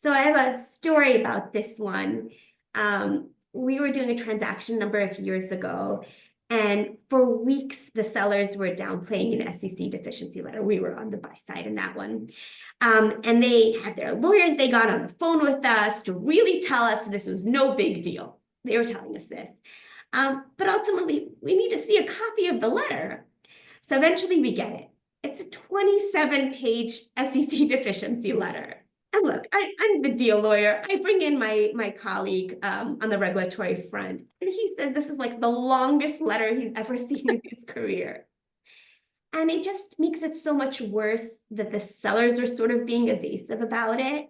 So I have a story about this one. We were doing a transaction a number of years ago, and for weeks the sellers were downplaying an SEC deficiency letter. We were on the buy side in that one. And they had their lawyers, they got on the phone with us to really tell us this was no big deal. They were telling us this. But ultimately, we need to see a copy of the letter. So eventually we get it. It's a 27-page SEC deficiency letter. And look, I'm the deal lawyer. I bring in my colleague on the regulatory front, and he says this is like the longest letter he's ever seen in his career. And it just makes it so much worse that the sellers are sort of being evasive about it.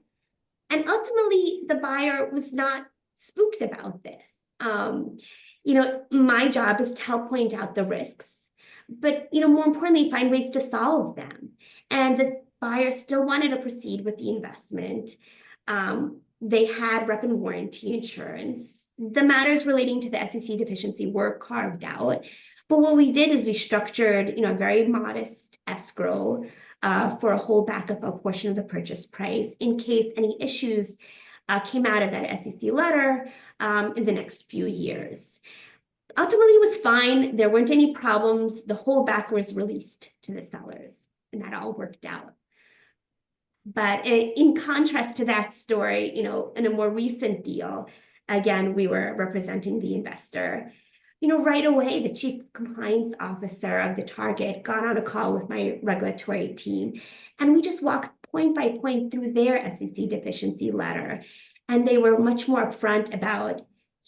And ultimately, the buyer was not spooked about this. My job is to help point out the risks, but more importantly, find ways to solve them. And the buyer still wanted to proceed with the investment. They had rep and warranty insurance. The matters relating to the SEC deficiency were carved out. But what we did is we structured, a very modest escrow for a holdback of a portion of the purchase price in case any issues came out of that SEC letter in the next few years. Ultimately, it was fine. There weren't any problems. The holdback was released to the sellers, and that all worked out. But in contrast to that story, in a more recent deal, again, we were representing the investor. Right away, the chief compliance officer of the target got on a call with my regulatory team, and we just walked point by point through their SEC deficiency letter. And they were much more upfront about,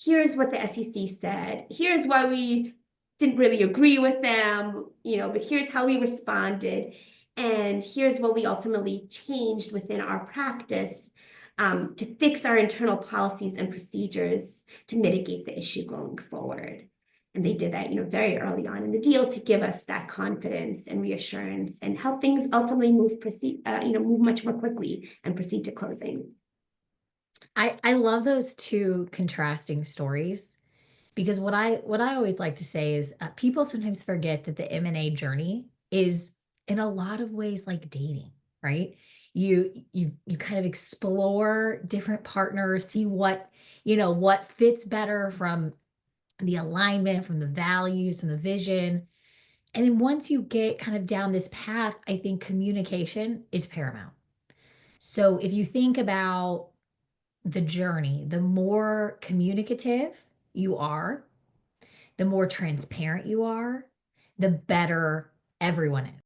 here's what the SEC said, here's why we didn't really agree with them, but here's how we responded. And here's what we ultimately changed within our practice to fix our internal policies and procedures to mitigate the issue going forward. And they did that, very early on in the deal to give us that confidence and reassurance and help things ultimately move much more quickly and proceed to closing. I love those two contrasting stories because what I always like to say is people sometimes forget that the M&A journey is in a lot of ways like dating, right? You kind of explore different partners, see what fits better from the alignment, from the values, from the vision. And then once you get kind of down this path, I think communication is paramount. So if you think about the journey, the more communicative you are, the more transparent you are, the better everyone is.